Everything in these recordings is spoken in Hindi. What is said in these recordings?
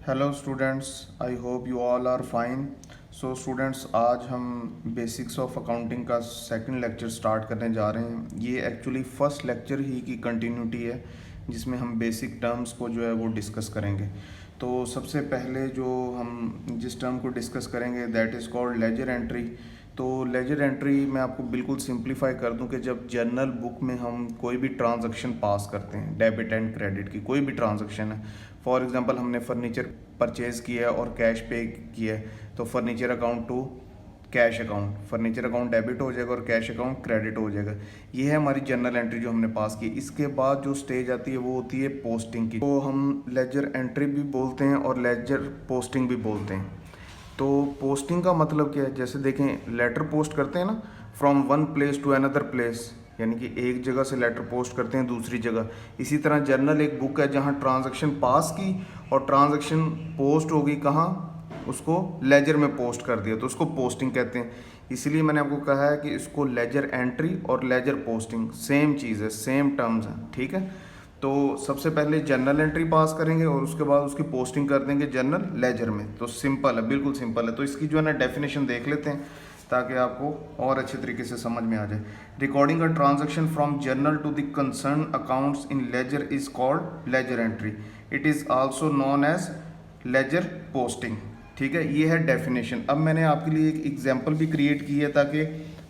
Hello students, I hope you all are fine. So students, आज हम बेसिक्स ऑफ अकाउंटिंग का सेकंड लेक्चर स्टार्ट करने जा रहे हैं। ये एक्चुअली फर्स्ट लेक्चर ही की कंटिन्यूटी है जिसमें हम बेसिक टर्म्स को जो है वो डिस्कस करेंगे। तो सबसे पहले जो हम जिस टर्म को डिस्कस करेंगे that is called ledger entry. तो लेजर एंट्री मैं आपको बिल्कुल सिंप्लीफाई कर दूं कि जब जर्नल बुक में हम कोई भी ट्रांजैक्शन पास करते हैं, डेबिट एंड क्रेडिट की कोई भी ट्रांजैक्शन है, फॉर एग्जांपल हमने फर्नीचर परचेज़ किया और कैश पे किया है, तो furniture account to cash account, furniture account debit हो जाएगा और कैश अकाउंट क्रेडिट हो जाएगा। ये है हमारी जर्नल एंट्री जो हमने पास की। इसके बाद जो स्टेज आती है वो होती है पोस्टिंग की, तो हम लेजर एंट्री भी बोलते हैं और लेजर पोस्टिंग भी बोलते हैं। तो पोस्टिंग का मतलब क्या है, जैसे देखें लेटर पोस्ट करते हैं ना, from one place to another place, यानी कि एक जगह से लेटर पोस्ट करते हैं दूसरी जगह। इसी तरह जर्नल एक बुक है जहाँ ट्रांजैक्शन पास की और ट्रांजैक्शन पोस्ट होगी कहाँ, उसको लेजर में पोस्ट कर दिया, तो उसको पोस्टिंग कहते हैं। इसीलिए मैंने आपको कहा है कि इसको लेजर एंट्री और लेजर पोस्टिंग सेम चीज़ है, सेम टर्म्स हैं, ठीक है। तो सबसे पहले जर्नल एंट्री पास करेंगे और उसके बाद उसकी पोस्टिंग कर देंगे जर्नल लेजर में। तो सिंपल है, बिल्कुल सिंपल है। तो इसकी जो है ना डेफिनेशन देख लेते हैं ताकि आपको और अच्छे तरीके से समझ में आ जाए। Recording a transaction from journal to the concern accounts in ledger is called ledger entry. It is also known as ledger posting, ठीक है। ये है डेफिनेशन। अब मैंने आपके लिए एक एग्जांपल भी क्रिएट की है ताकि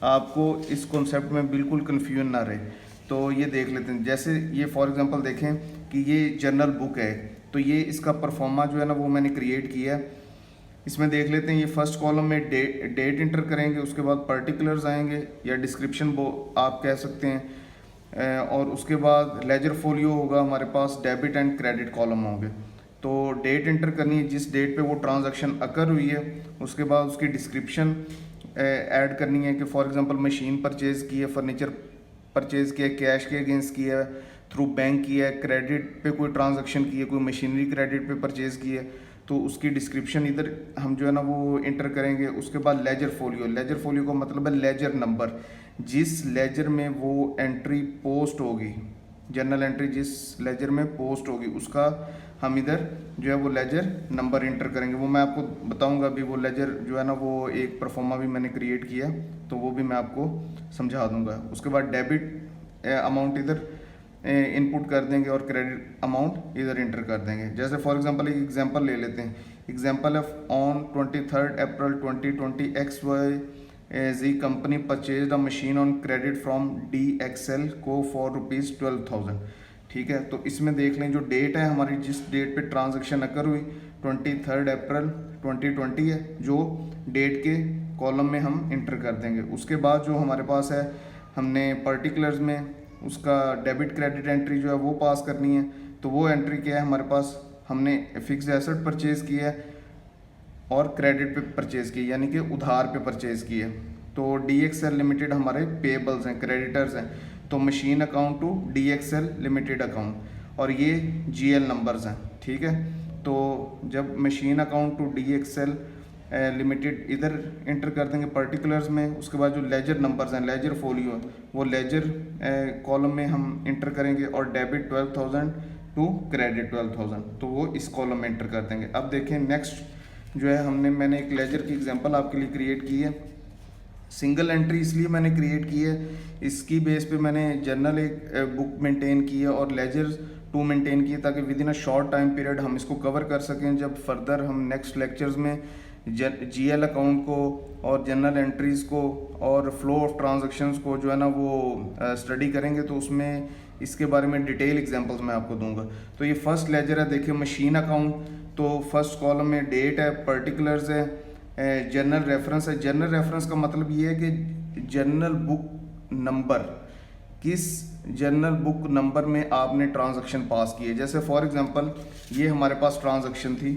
आपको इस कॉन्सेप्ट में बिल्कुल कन्फ्यूजन ना रहे। तो ये देख लेते हैं, जैसे ये फॉर एग्जांपल देखें कि ये जर्नल बुक है, तो ये इसका परफॉर्मा जो है ना वो मैंने क्रिएट किया है। इसमें देख लेते हैं, ये फर्स्ट कॉलम में डेट इंटर करेंगे, उसके बाद पर्टिकुलर्स आएंगे या डिस्क्रिप्शन आप कह सकते हैं, और उसके बाद लेजर फोलियो होगा हमारे पास, डेबिट एंड क्रेडिट कॉलम होंगे। तो डेट इंटर करनी है जिस डेट पे वो ट्रांजैक्शन अकर हुई है, उसके बाद उसकी डिस्क्रिप्शन ऐड करनी है कि फॉर एग्जांपल मशीन परचेज़ की है, फर्नीचर परचेज़ किया, कैश के अगेंस्ट किया है, थ्रू बैंक किया है, क्रेडिट पे कोई ट्रांजैक्शन की है, कोई मशीनरी क्रेडिट पे परचेज़ की है, तो उसकी डिस्क्रिप्शन इधर हम जो है ना वो इंटर करेंगे। उसके बाद लेजर फोलियो, लेजर फोलियो का मतलब है लेजर नंबर, जिस लेजर में वो एंट्री पोस्ट होगी, जर्नल एंट्री जिस लेजर में पोस्ट होगी उसका हम इधर जो है वो लेजर नंबर इंटर करेंगे। वो मैं आपको बताऊंगा अभी, वो लेजर जो है ना वो एक परफॉर्मा भी मैंने क्रिएट किया, तो वो भी मैं आपको समझा दूंगा। उसके बाद डेबिट अमाउंट इधर इनपुट कर देंगे और क्रेडिट अमाउंट इधर इंटर कर देंगे। जैसे फॉर एग्जांपल एक एग्जांपल ले लेते हैं। Example of on 23 April 2020 XYZ company purchased a machine on credit from DXL को फॉर ₹12,000, ठीक है। तो इसमें देख लें जो डेट है हमारी, जिस डेट पे ट्रांजैक्शन अकर हुई 23 अप्रैल 2020 है, जो डेट के कॉलम में हम इंटर कर देंगे। उसके बाद जो हमारे पास है, हमने पर्टिकुलर्स में उसका डेबिट क्रेडिट एंट्री जो है वो पास करनी है। तो वो एंट्री क्या है हमारे पास, हमने फिक्स्ड एसेट परचेज़ किया है और क्रेडिट पे परचेज़ की, यानी कि उधार पे परचेज़ की है। तो DXL लिमिटेड हमारे पेबल्स हैं, क्रेडिटर्स हैं, तो machine account to DXL limited account, और ये GL नंबर्स हैं, ठीक है। तो जब machine account to DXL limited इधर इंटर कर देंगे पर्टिकुलर्स में, उसके बाद जो लेजर नंबर्स हैं, लेजर फोलियो, वो लेजर कॉलम में हम इंटर करेंगे, और डेबिट 12,000 टू क्रेडिट 12,000, तो वो इस कॉलम में इंटर कर देंगे। अब देखें नेक्स्ट जो है, मैंने एक लेजर की एग्जांपल आपके लिए क्रिएट की है। सिंगल एंट्री इसलिए मैंने क्रिएट की है, इसकी बेस पे मैंने जर्नल एक बुक मेंटेन की है और लेजर 2 मेंटेन किए, ताकि with in a short time period हम इसको कवर कर सकें। जब फर्दर हम नेक्स्ट लेक्चर्स में GL अकाउंट को और जर्नल एंट्रीज़ को और फ्लो ऑफ ट्रांजैक्शंस को जो है ना वो स्टडी करेंगे, तो उसमें इसके बारे में डिटेल एग्जांपल्स मैं आपको दूंगा। तो ये फर्स्ट लेजर है, देखिए मशीन अकाउंट, तो फर्स्ट कॉलम में डेट है, पर्टिकुलर्स है, जर्नल रेफरेंस है। जर्नल रेफरेंस का मतलब ये है कि जर्नल बुक नंबर, किस जर्नल बुक नंबर में आपने ट्रांजैक्शन पास की है। जैसे फॉर एग्जांपल ये हमारे पास ट्रांजैक्शन थी,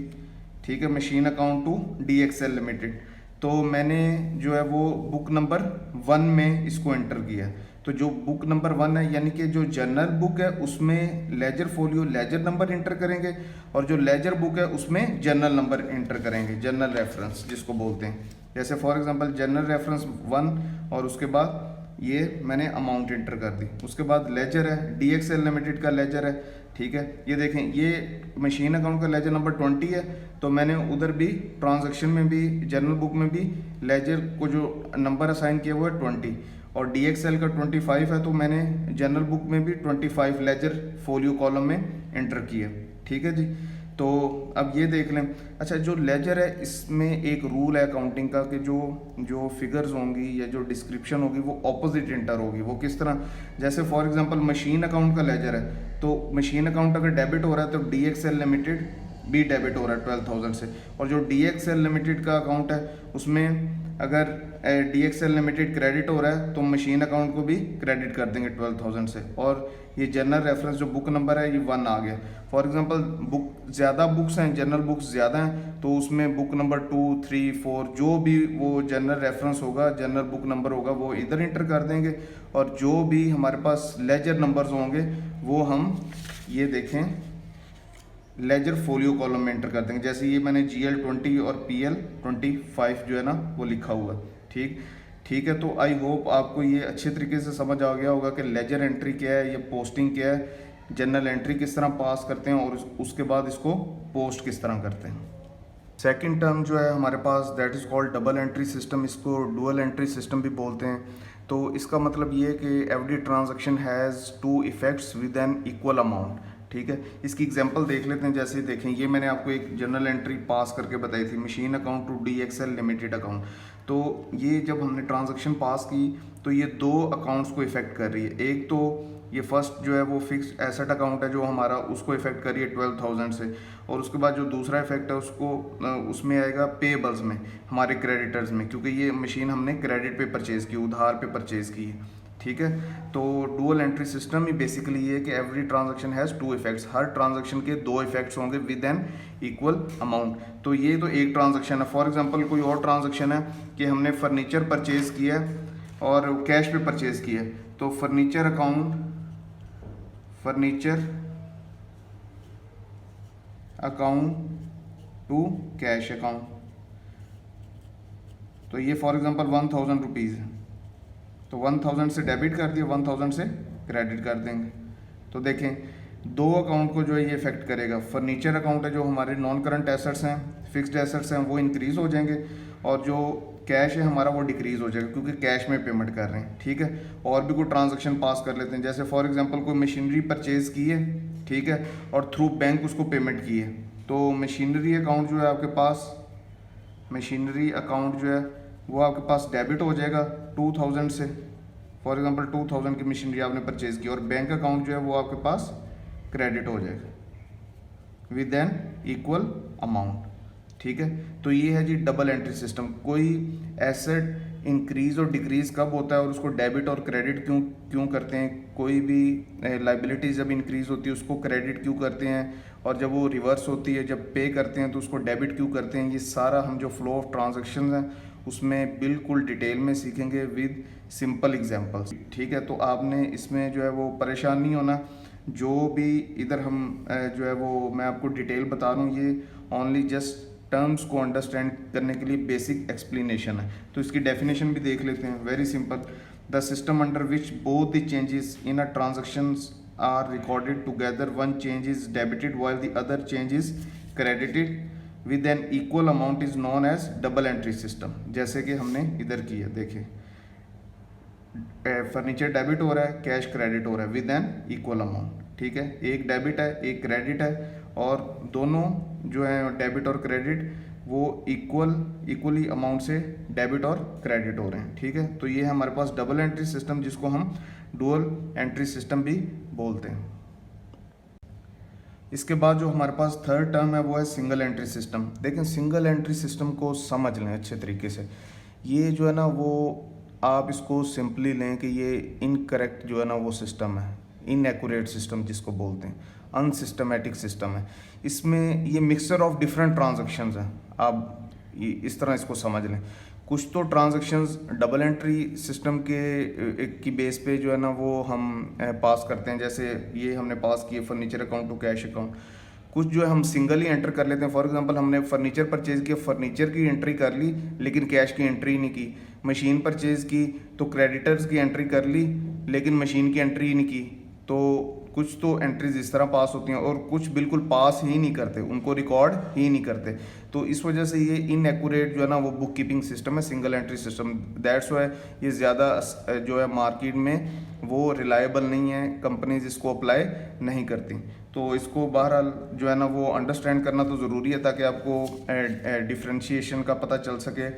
ठीक है, machine account to DXL limited, तो मैंने जो है वो बुक नंबर 1 में इसको एंटर किया। तो जो बुक नंबर 1 है, यानी कि जो जर्नल बुक है उसमें ledger folio ledger number enter करेंगे, और जो लेजर बुक है उसमें जर्नल नंबर इंटर करेंगे, जर्नल रेफरेंस जिसको बोलते हैं। जैसे फॉर एग्जांपल जर्नल रेफरेंस 1 और उसके बाद ये मैंने अमाउंट एंटर कर दी। उसके बाद लेजर है, DXL लिमिटेड का लेजर है, ठीक है। ये देखें, ये मशीन अकाउंट का लेजर नंबर 20 है, तो मैंने उधर भी ट्रांजैक्शन में भी जर्नल बुक में भी लेजर को जो नंबर असाइन किया हुआ है 20, और DXL का 25 है, तो मैंने जर्नल बुक में भी 25 लेजर फोलियो कॉलम में एंटर किया, ठीक है जी। तो अब ये देख लें। अच्छा, जो लेजर है इसमें एक रूल है अकाउंटिंग का कि जो फिगर्स होंगी या जो डिस्क्रिप्शन होगी वो ऑपोजिट एंटर होगी। वो किस तरह, जैसे फॉर एग्जांपल मशीन अकाउंट का लेजर है, तो मशीन अकाउंट अगर डेबिट हो रहा है तो DXL लिमिटेड भी डेबिट हो रहा है 12,000 से, और जो DXL लिमिटेड का अकाउंट है उसमें अगर DXL लिमिटेड क्रेडिट हो रहा है तो मशीन अकाउंट को भी क्रेडिट कर देंगे 12,000 से। और ये जनरल रेफरेंस जो बुक नंबर है ये 1 आ गया। फॉर एग्जांपल बुक ज़्यादा बुक्स हैं, जनरल बुक्स ज़्यादा हैं, तो उसमें बुक नंबर 2, 3, 4 जो भी वो जनरल रेफरेंस होगा, जनरल बुक नंबर होगा, वो इधर इंटर कर देंगे। और जो भी हमारे पास लेजर नंबर्स होंगे वो हम ये देखें लेजर फोलियो कॉलम में एंटर कर देंगे। जैसे ये मैंने GL 20 और PL 25 जो है ना वो लिखा हुआ है, ठीक है। तो आई होप आपको ये अच्छे तरीके से समझ आ गया होगा कि लेजर एंट्री क्या है, ये पोस्टिंग क्या है, जनरल एंट्री किस तरह पास करते हैं और उसके बाद इसको पोस्ट किस तरह करते हैं। सेकंड टर्म जो है हमारे पास that is called double entry system, इसको डुअल एंट्री सिस्टम भी बोलते हैं। तो इसका मतलब ये है कि every transaction has 2 effects with an equal amount, ठीक है। इसकी एग्जांपल देख लेते हैं। जैसे देखें, ये मैंने आपको एक जनरल एंट्री पास करके बताई थी, machine account to DXL limited account. तो ये जब हमने ट्रांजैक्शन पास की तो ये 2 अकाउंट्स को इफेक्ट कर रही है। एक तो ये फर्स्ट जो है वो फिक्स्ड एसेट अकाउंट है जो हमारा, उसको इफेक्ट कर रही है 12,000 से, और उसके बाद जो दूसरा इफेक्ट है उसको उसमें आएगा पेबल्स में, हमारे क्रेडिटर्स में, क्योंकि ये मशीन हमने क्रेडिट पे परचेज़ की, उधार पे परचेज़ की है, ठीक है। तो डुअल एंट्री सिस्टम ही बेसिकली ये है कि every transaction has 2 effects, her transaction के 2 इफेक्ट्स होंगे विद एन इक्वल अमाउंट। तो ये तो एक ट्रांजैक्शन है। फॉर एग्जांपल कोई और ट्रांजैक्शन है कि हमने फर्नीचर परचेज़ किया है और कैश पे परचेज़ किया है, तो furniture account to cash account, तो ये फॉर एग्जांपल 1,000 रुपीज़ है, तो 1,000 से डेबिट कर दिया, 1,000 से क्रेडिट कर देंगे। तो देखें 2 अकाउंट को जो है ये इफेक्ट करेगा। फर्नीचर अकाउंट है जो हमारे नॉन करंट एसेट्स हैं, फिक्स्ड एसेट्स हैं, वो इंक्रीज हो जाएंगे, और जो कैश है हमारा वो डिक्रीज हो जाएगा क्योंकि कैश में पेमेंट कर रहे हैं, ठीक है। और भी कोई ट्रांजैक्शन पास कर लेते हैं, जैसे फॉर एग्जांपल कोई मशीनरी परचेज की है, ठीक है, और थ्रू बैंक उसको पेमेंट की है, तो मशीनरी अकाउंट जो है आपके पास, मशीनरी अकाउंट जो है वो आपके पास डेबिट हो जाएगा 2,000 से। फॉर एग्जांपल 2,000 की मशीनरी आपने परचेज की, और बैंक अकाउंट जो है वो आपके पास क्रेडिट हो जाएगा विद एन इक्वल अमाउंट, ठीक है। तो ये है जी डबल एंट्री सिस्टम। कोई एसेट इंक्रीज और डिक्रीज कब होता है और उसको डेबिट और क्रेडिट क्यों करते हैं, कोई भी लाइबिलिटी जब इंक्रीज होती है उसको क्रेडिट क्यों करते हैं, और जब वो रिवर्स होती है, जब पे करते हैं तो उसको डेबिट क्यों करते हैं, ये सारा हम जो फ्लो ऑफ ट्रांजैक्शंस हैं उसमें बिल्कुल डिटेल में सीखेंगे विद सिंपल एग्जांपल्स, ठीक है। तो आपने इसमें जो है वो परेशान नहीं होना। जो भी इधर हम जो है वो मैं आपको डिटेल बता रहा हूँ, ये ओनली जस्ट टर्म्स को अंडरस्टैंड करने के लिए बेसिक एक्सप्लेनेशन है। तो इसकी डेफिनेशन भी देख लेते हैं, very simple. The system under which both the changes in a transactions are recorded together, one change is debited while the other change is credited with an equal amount is known as double entry system. जैसे कि हमने इधर किया, देखिए फर्नीचर डेबिट हो रहा है, कैश क्रेडिट हो रहा है विद एन इक्वल अमाउंट, ठीक है। एक डेबिट है, एक क्रेडिट है, और दोनों जो है डेबिट और क्रेडिट वो इक्वली अमाउंट से डेबिट और क्रेडिट हो रहे हैं, ठीक है। तो ये है हमारे पास डबल एंट्री सिस्टम, जिसको हम डुअल एंट्री सिस्टम भी बोलते हैं। इसके बाद जो हमारे पास थर्ड टर्म है वो है सिंगल एंट्री सिस्टम। देखें सिंगल एंट्री सिस्टम को समझ लें अच्छे तरीके से। ये जो है ना वो आप इसको सिंपली लें कि ये इनकरेक्ट जो है ना वो सिस्टम है, इनएक्यूरेट सिस्टम जिसको बोलते हैं, अनसिस्टमेटिक सिस्टम है। इसमें ये मिक्सचर ऑफ डिफरेंट ट्रांजैक्शंस हैं, आप इस तरह इसको समझ लें। कुछ तो ट्रांजैक्शंस डबल एंट्री सिस्टम की बेस पे जो है ना वो हम पास करते हैं, जैसे ये हमने पास किए furniture account to cash account. कुछ जो है हम सिंगल ही एंटर कर लेते हैं। फॉर एग्जांपल हमने फर्नीचर परचेज़ किया, फर्नीचर की एंट्री कर ली लेकिन कैश की एंट्री नहीं की। मशीन परचेज़ की तो क्रेडिटर्स की एंट्री कर ली लेकिन मशीन की एंट्री नहीं की। तो कुछ तो एंट्रीज इस तरह पास होती हैं और कुछ बिल्कुल पास ही नहीं करते, उनको रिकॉर्ड ही नहीं करते। तो इस वजह से ये इनएक्यूरेट जो है ना वो बुक कीपिंग सिस्टम है, single entry system. That's why ये ज़्यादा जो है मार्केट में वो रिलायबल नहीं है, कंपनीज इसको अप्लाई नहीं करती। तो इसको बहरहाल जो है ना वो अंडरस्टैंड करना तो ज़रूरी है ताकि आपको डिफ्रेंशिएशन का पता चल सके।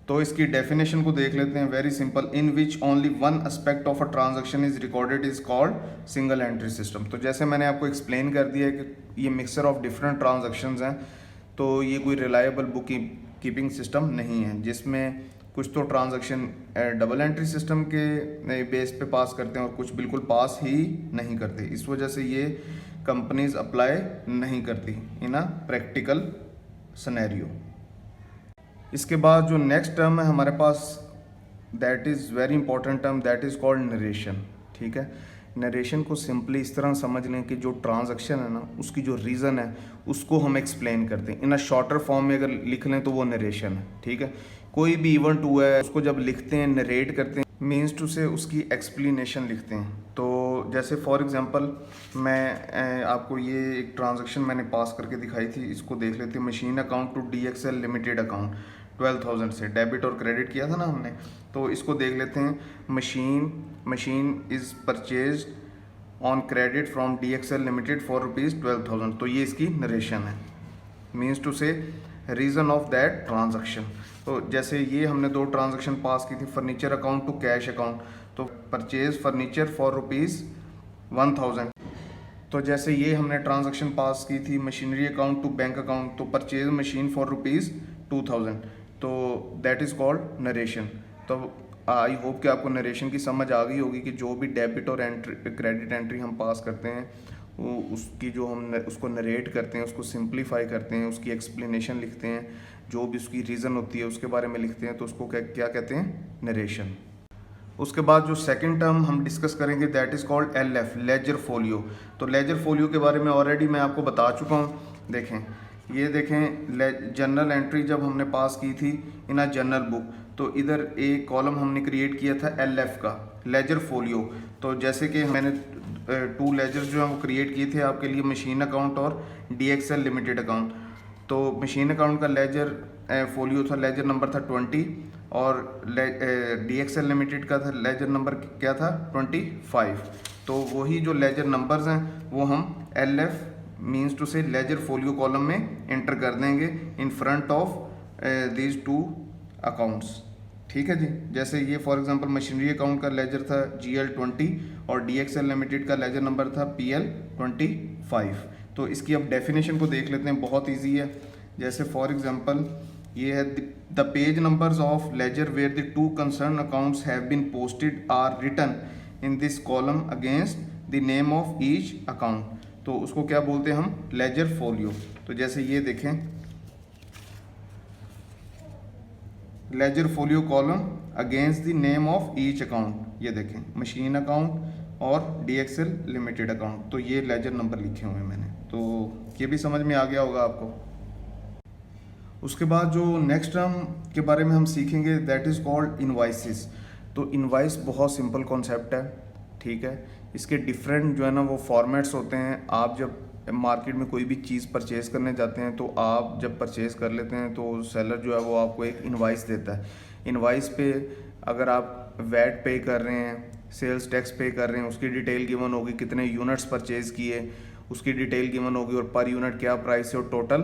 तो इसकी डेफिनेशन को देख लेते हैं, very simple. In which only one aspect of a transaction is recorded is called single entry system. तो जैसे मैंने आपको एक्सप्लेन कर दिया है कि ये मिक्सचर ऑफ डिफरेंट ट्रांजैक्शंस हैं, तो ये कोई रिलायबल बुक कीपिंग सिस्टम नहीं है, जिसमें कुछ तो ट्रांजैक्शन डबल एंट्री सिस्टम के बेस पे पास करते हैं और कुछ बिल्कुल पास ही नहीं करते। इस वजह से ये कंपनीज अप्लाई नहीं करती इन अ प्रैक्टिकल सिनेरियो। इसके बाद जो नेक्स्ट टर्म है हमारे पास, that is very important term, that is called narration. ठीक है, नरेशन को सिंपली इस तरह समझ लें कि जो ट्रांजैक्शन है ना उसकी जो रीज़न है उसको हम एक्सप्लेन करते हैं। इन अ शॉर्टर फॉर्म में अगर लिख लें तो वो नरेशन है। ठीक है, कोई भी इवेंट हुआ है उसको जब लिखते हैं, नरेट करते हैं, मीन्स टू से उसकी एक्सप्लेनेशन लिखते हैं। तो जैसे फॉर एग्जांपल मैं आपको ये एक ट्रांजैक्शन मैंने पास करके दिखाई थी, इसको देख लेते हैं। Machine account to DXL limited account 12,000 से डेबिट और क्रेडिट किया था ना हमने, तो इसको देख लेते हैं। Machine is purchase on credit from DXL limited for ₹12,000। तो ये इसकी नरेशन है, means to say reason of that transaction. तो जैसे ये हमने दो ट्रांजैक्शन पास की थी, furniture account to cash account, तो परचेज फर्नीचर फॉर ₹1,000। तो जैसे ये हमने ट्रांजैक्शन पास की थी machinery account to bank account, तो परचेज मशीन फॉर ₹2,000। तो दैट इज़ कॉल्ड नरेशन। तो आई होप कि आपको नरेशन की समझ आ गई होगी कि जो भी डेबिट और क्रेडिट एंट्री हम पास करते हैं वो उसकी जो हम उसको नरेट करते हैं, उसको सिंप्लीफाई करते हैं, उसकी एक्सप्लेनेशन लिखते हैं, जो भी उसकी रीज़न होती है उसके बारे में लिखते हैं, तो उसको क्या कहते हैं, नरेशन। उसके बाद जो सेकंड टर्म हम डिस्कस करेंगे that is called LF, ledger folio. तो लेजर फोलियो के बारे में ऑलरेडी मैं आपको बता चुका हूँ। देखें, ये देखें, जर्नल एंट्री जब हमने पास की थी इन अ जर्नल बुक, तो इधर एक कॉलम हमने क्रिएट किया था LF का, लेजर फोलियो। तो जैसे कि मैंने 2 लेजर जो हैं वो क्रिएट किए थे आपके लिए, मशीन अकाउंट और DXL लिमिटेड अकाउंट। तो मशीन अकाउंट का लेजर फोलियो था, लेजर नंबर था 20, और DXL लिमिटेड का था लेजर नंबर क्या था, 25। तो वही जो लेजर नंबर्स हैं वो हम LF मीन्स टू से लेजर फोलियो कॉलम में एंटर कर देंगे in front of these 2 accounts. ठीक है जी, जैसे ये फॉर एग्जांपल मशीनरी अकाउंट का लेजर था GL20 और DXL लिमिटेड का लेजर नंबर था PL25। तो इसकी अब डेफिनेशन को देख लेते हैं, बहुत ईजी है। जैसे फॉर एग्जांपल ये है, the page numbers of ledger where the 2 concern accounts have been posted are written in this column against the name of each account. तो उसको क्या बोलते हैं हम, लेजर फोलियो। तो जैसे ये देखें, ledger folio column against the name of each account, ये देखें मशीन अकाउंट और DXL लिमिटेड अकाउंट, तो ये लेजर नंबर लिखे हुए हैं मैंने। तो ये भी समझ में आ गया होगा आपको। उसके बाद जो नेक्स्ट टर्म के बारे में हम सीखेंगे दैट इज़ कॉल्ड इनवाइसेस। तो इनवाइस बहुत सिंपल कॉन्सेप्ट है। ठीक है, इसके डिफरेंट जो है ना वो फॉर्मेट्स होते हैं। आप जब मार्केट में कोई भी चीज़ परचेज करने जाते हैं, तो आप जब परचेज कर लेते हैं तो सेलर जो है वो आपको एक इनवाइस देता है। इनवाइस पे अगर आप वैट पे कर रहे हैं, सेल्स टैक्स पे कर रहे हैं, उसकी डिटेल गिवन होगी, कितने यूनिट्स परचेज किए उसकी डिटेल गिवन होगी, और पर यूनिट क्या प्राइस है और टोटल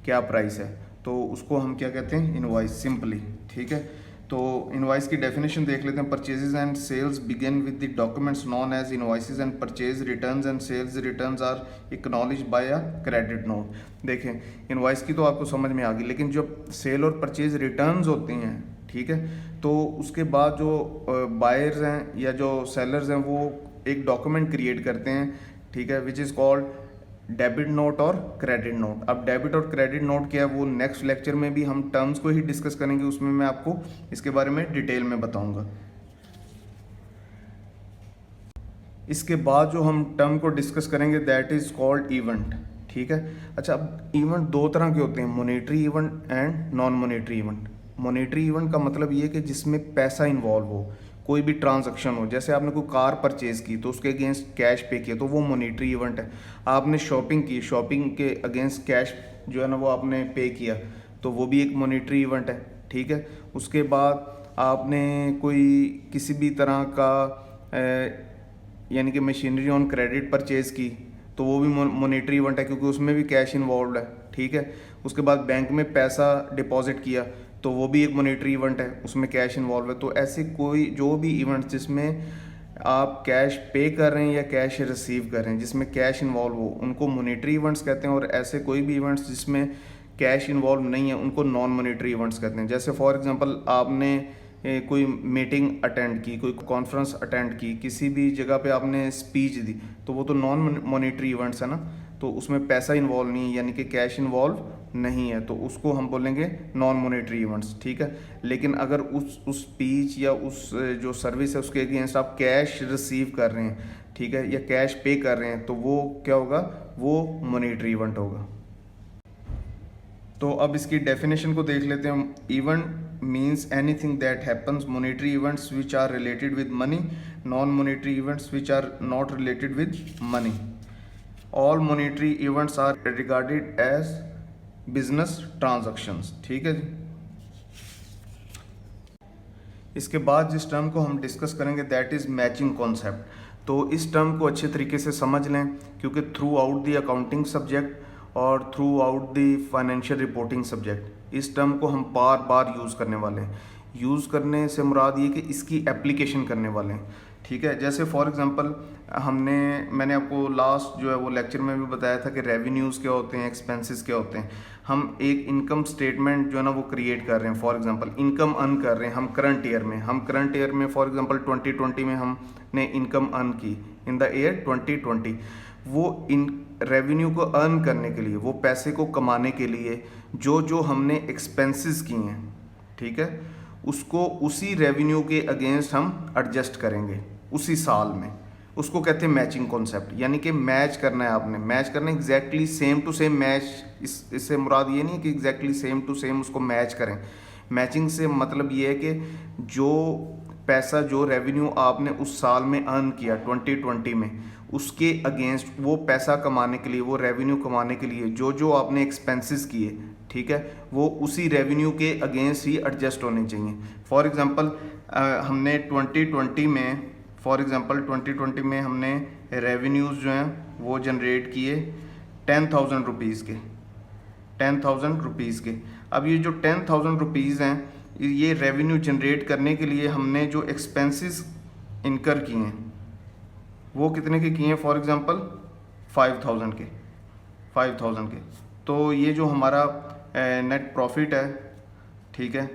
क्या प्राइस है। तो उसको हम क्या कहते हैं, इनवाइस, सिंपली। ठीक है, तो इनवाइस की डेफिनेशन देख लेते हैं। Purchases and sales begin with the documents known as invoices and purchase returns and sales returns are acknowledged by a credit note. देखें, इनवाइस की तो आपको समझ में आ गई, लेकिन जब सेल और परचेज रिटर्न्स होती हैं, ठीक है, तो उसके बाद जो बायर्स हैं या जो सेलर्स हैं वो एक डॉक्यूमेंट क्रिएट करते हैं, ठीक है, which is called debit note और क्रेडिट नोट। अब डेबिट और क्रेडिट नोट क्या है वो नेक्स्ट लेक्चर में भी हम टर्म्स को ही डिस्कस करेंगे, उसमें मैं आपको इसके बारे में डिटेल में बताऊंगा। इसके बाद जो हम टर्म को डिस्कस करेंगे दैट इज कॉल्ड इवेंट। ठीक है। अच्छा, अब इवेंट दो तरह के होते हैं, monetary event and non monetary event. Monetary event का मतलब ये है कि जिसमें पैसा इन्वॉल्व हो, कोई भी ट्रांजैक्शन हो, जैसे आपने कोई कार परचेज की तो उसके अगेंस्ट कैश पे किया तो वो मॉनेटरी इवेंट है। आपने शॉपिंग की, शॉपिंग के अगेंस्ट कैश जो है ना वो आपने पे किया तो वो भी एक मॉनेटरी इवेंट है, ठीक है। उसके बाद आपने कोई किसी भी तरह का यानी कि मशीनरी ऑन क्रेडिट परचेज की तो वो भी मॉनेटरी इवेंट है, क्योंकि उसमें भी कैश इन्वॉल्व है, ठीक है। उसके बाद बैंक में पैसा डिपॉजिट किया तो वो भी एक मॉनेटरी इवेंट है, उसमें कैश इन्वॉल्व है। तो ऐसे कोई जो भी इवेंट जिसमें आप कैश पे कर रहे हैं या कैश रिसीव कर रहे हैं, जिसमें कैश इन्वॉल्व हो, उनको मॉनेटरी इवेंट्स कहते हैं। और ऐसे कोई भी इवेंट्स जिसमें कैश इन्वॉल्व नहीं है उनको नॉन मॉनेटरी इवेंट्स कहते हैं। जैसे फॉर एग्जांपल आपने कोई मीटिंग अटेंड की, कोई कॉन्फ्रेंस अटेंड की, किसी भी जगह पे आपने स्पीच दी तो वो तो नॉन मॉनेटरी इवेंट्स है ना, तो उसमें पैसा इन्वॉल्व नहीं है यानी कि कैश इन्वॉल्व नहीं है, तो उसको हम बोलेंगे नॉन मॉनेटरी इवेंट्स, ठीक है। लेकिन अगर उस स्पीच या उस जो सर्विस है उसके अगेंस्ट आप कैश रिसीव कर रहे हैं, ठीक है, या कैश पे कर रहे हैं तो वो क्या होगा, वो मॉनेटरी इवेंट होगा। तो अब इसकी डेफिनेशन को देख लेते हैं हम। Event means anything that happens, monetary events which are related with money, non monetary events which are not related with money. All monetary events are regarded as business transactions, ठीक है जी। इसके बाद जिस टर्म को हम डिस्कस करेंगे दैट इज़ मैचिंग कॉन्सेप्ट। तो इस टर्म को अच्छे तरीके से समझ लें, क्योंकि throughout the accounting subject और throughout the financial reporting subject इस टर्म को हम बार बार यूज़ करने वाले हैं। यूज़ करने से मुराद ये कि इसकी एप्लीकेशन करने वाले हैं, ठीक है। जैसे फॉर एग्जांपल मैंने आपको लास्ट जो है वो लेक्चर में भी बताया था कि रेवेन्यूज़ क्या होते हैं, एक्सपेंसेस क्या होते हैं। हम एक इनकम स्टेटमेंट जो है ना वो क्रिएट कर रहे हैं। फॉर एग्जांपल इनकम अर्न कर रहे हैं हम करंट ईयर में फॉर एग्जांपल 2020 में हमने इनकम अर्न की इन द ईयर 2020। वो इन रेवेन्यू को अर्न करने के लिए, वो पैसे को कमाने के लिए जो जो हमने एक्सपेंसेस किए हैं, ठीक है, उसको उसी रेवेन्यू के अगेंस्ट हम एडजस्ट करेंगे उसी साल में। उसको कहते हैं मैचिंग कॉन्सेप्ट, यानी कि मैच करना है आपने, मैच करना है exactly same to same match. इससे मुराद ये नहीं कि एग्जैक्टली सेम टू सेम उसको मैच करें। मैचिंग से मतलब ये है कि जो पैसा, जो रेवेन्यू आपने उस साल में अर्न किया 2020 में, उसके अगेंस्ट वो पैसा कमाने के लिए, वो रेवेन्यू कमाने के लिए जो जो आपने एक्सपेंसेस किए, ठीक है, वो उसी रेवेन्यू के अगेंस्ट ही एडजस्ट होने चाहिए। फॉर एग्जांपल हमने 2020 में हमने रेवेन्यूज़ जो हैं वो जनरेट किए 10,000 रुपीज़ के, 10,000 रुपीज़ के। अब ये जो 10,000 रुपीज़ हैं, ये रेवेन्यू जनरेट करने के लिए हमने जो एक्सपेंसेस इनकर किए हैं वो कितने के किए हैं, फॉर एग्जांपल 5,000 के। तो ये जो हमारा नेट प्रॉफिट है, ठीक है,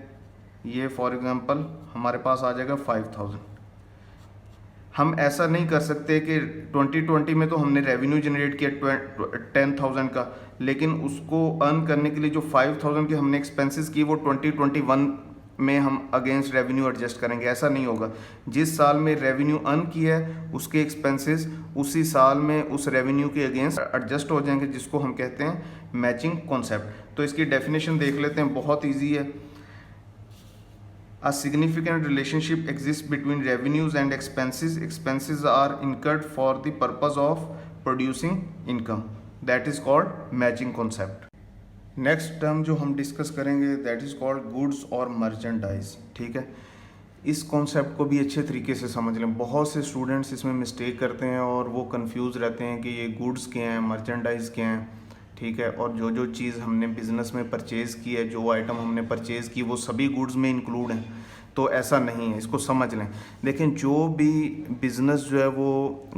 ये फॉर एग्जांपल हमारे पास आ जाएगा 5,000। हम ऐसा नहीं कर सकते कि 2020 में तो हमने रेवेन्यू जनरेट किया 10,000 का, लेकिन उसको अर्न करने के लिए जो 5,000 के हमने एक्सपेंसेस की वो 2021 में हम अगेंस्ट रेवेन्यू एडजस्ट करेंगे। ऐसा नहीं होगा। जिस साल में रेवेन्यू अर्न किया है उसके एक्सपेंसेस उसी साल में उस रेवेन्यू के अगेंस्ट एडजस्ट हो जाएंगे, जिसको हम कहते हैं मैचिंग कॉन्सेप्ट। तो इसकी डेफिनेशन देख लेते हैं, बहुत ईजी है। A significant relationship exists between revenues and expenses. Expenses are incurred for the purpose of producing income. That is called matching concept. Next term जो हम डिस्कस करेंगे दैट इज़ कॉल्ड गुड्स और मर्चेंडाइज, ठीक है। इस कॉन्सेप्ट को भी अच्छे तरीके से समझ लें। बहुत से स्टूडेंट्स इसमें मिस्टेक करते हैं और वो कंफ्यूज रहते हैं कि ये गुड्स क्या हैं, मर्चेंडाइज क्या हैं, ठीक है। और जो जो चीज़ हमने बिज़नेस में परचेज़ की है, जो आइटम हमने परचेज़ की, वो सभी गुड्स में इंक्लूड हैं। तो ऐसा नहीं है, इसको समझ लें। देखें, जो भी बिज़नेस जो है वो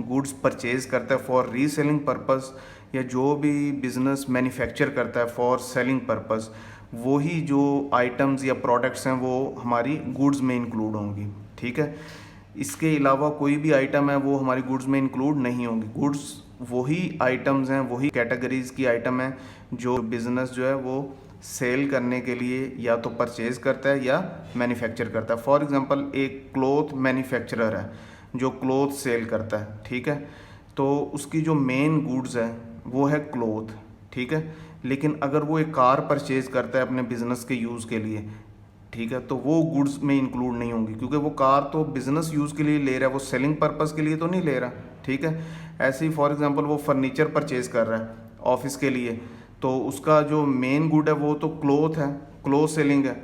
गुड्स परचेज़ करता है फॉर रीसेलिंग पर्पस, या जो भी बिज़नेस मैन्युफैक्चर करता है फॉर सेलिंग पर्पस, वही जो आइटम्स या प्रोडक्ट्स हैं वो हमारी गुड्स में इंक्लूड होंगी, ठीक है। इसके अलावा कोई भी आइटम है वो हमारी गुड्स में इंक्लूड नहीं होंगी। गुड्स वही आइटम्स हैं, वही कैटेगरीज़ की आइटम हैं जो बिज़नेस जो है वो सेल करने के लिए या तो परचेज़ करता है या मैन्युफैक्चर करता है। फॉर एग्जांपल एक क्लॉथ मैन्युफैक्चरर है जो क्लॉथ सेल करता है, ठीक है, तो उसकी जो मेन गुड्स है वो है क्लॉथ, ठीक है। लेकिन अगर वो एक कार परचेज करता है अपने बिजनेस के यूज़ के लिए, ठीक है, तो वो गुड्स में इंक्लूड नहीं होंगी, क्योंकि वो कार तो बिजनेस यूज़ के लिए ले रहा है, वो सेलिंग पर्पस के लिए तो नहीं ले रहा, ठीक है। ऐसे ही फॉर एग्जांपल वो फर्नीचर परचेज कर रहा है ऑफिस के लिए, तो उसका जो मेन गुड है वो तो क्लोथ है, क्लोथ सेलिंग है।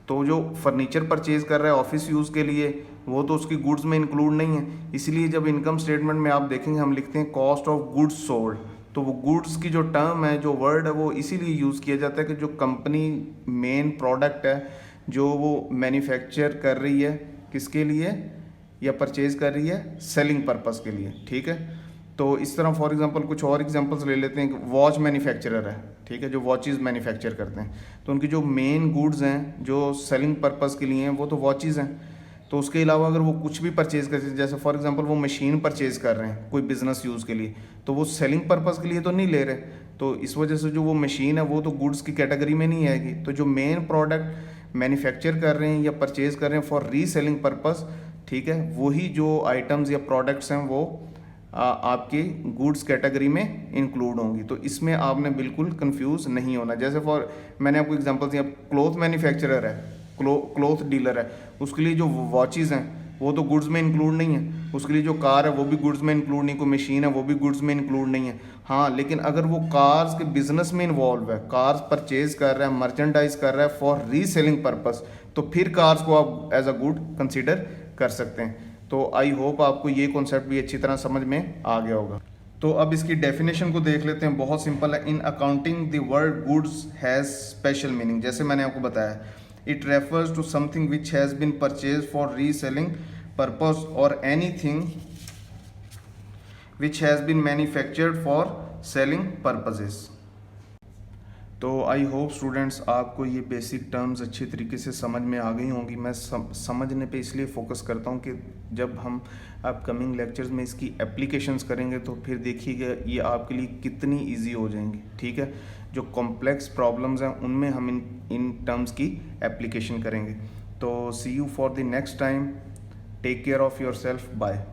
तो जो फर्नीचर परचेज कर रहा है ऑफिस यूज़ के लिए, वो तो उसकी गुड्स में इंक्लूड नहीं है। इसलिए जब इनकम स्टेटमेंट में आप देखेंगे हम लिखते हैं कॉस्ट ऑफ गुड्स सोल्ड, तो वो गुड्स की जो टर्म है, जो वर्ड है, वो इसीलिए यूज़ किया जाता है कि जो कंपनी मेन प्रोडक्ट है जो वो मैन्युफैक्चर कर रही है, किसके लिए, या परचेज कर रही है सेलिंग पर्पस के लिए, ठीक है। तो इस तरह फॉर एग्जांपल कुछ और एग्जांपल्स ले लेते हैं। वॉच मैन्युफैक्चरर है, ठीक है, जो वॉचेस मैन्युफैक्चर करते हैं, तो उनकी जो मेन गुड्स हैं जो सेलिंग पर्पस के लिए हैं वो तो वॉचेस हैं। तो उसके अलावा अगर वो कुछ भी परचेज करते हैं, जैसे फॉर एग्जांपल वो मशीन परचेज कर रहे हैं कोई बिजनेस यूज़ के लिए, तो वो सेलिंग पर्पस के लिए तो नहीं ले रहे, तो इस वजह से जो वो मशीन है वो तो गुड्स की कैटेगरी में नहीं आएगी। तो जो मेन प्रोडक्ट मैन्युफैक्चर कर रहे हैं या परचेज कर रहे हैं फॉर रीसेलिंग पर्पस, ठीक है, वही जो आइटम्स या प्रोडक्ट्स हैं वो आपके गुड्स कैटेगरी में इंक्लूड होंगी। तो इसमें आपने बिल्कुल कंफ्यूज नहीं होना। जैसे फॉर मैंने आपको एग्जांपल दिया, क्लॉथ मैन्युफैक्चरर है, क्लॉथ डीलर है, उसके लिए जो वॉचेस हैं वो तो गुड्स में इंक्लूड नहीं है, उसके लिए जो कार है वो भी गुड्स में इंक्लूड नहीं, कोई मशीन है वो भी गुड्स में इंक्लूड नहीं है। हाँ, लेकिन अगर वो कार्स के बिजनेस में इन्वॉल्व है, कार्स परचेज कर रहा है, मर्चेंडाइज कर रहा है फॉर रीसेलिंग पर्पस, तो फिर कार्स को आप एज अ गुड कंसिडर कर सकते हैं। तो आई होप आपको ये कॉन्सेप्ट भी अच्छी तरह समझ में आ गया होगा। तो अब इसकी डेफिनेशन को देख लेते हैं, बहुत सिंपल है। In accounting the word goods has special meaning, जैसे मैंने आपको बताया, it refers to something which has been purchase for reselling purpose और anything which has been manufactured for selling purposes. तो आई होप स्टूडेंट्स आपको ये बेसिक टर्म्स अच्छी तरीके से समझ में आ गई होंगी। मैं समझने पे इसलिए फोकस करता हूँ कि जब हम अपकमिंग लेक्चर्स में इसकी एप्लीकेशंस करेंगे तो फिर देखिएगा ये आपके लिए कितनी इजी हो जाएंगी, ठीक है। जो कॉम्प्लेक्स प्रॉब्लम्स हैं उनमें हम इन टर्म्स की एप्लीकेशन करेंगे। तो see you for the next time, take care of your self, bye.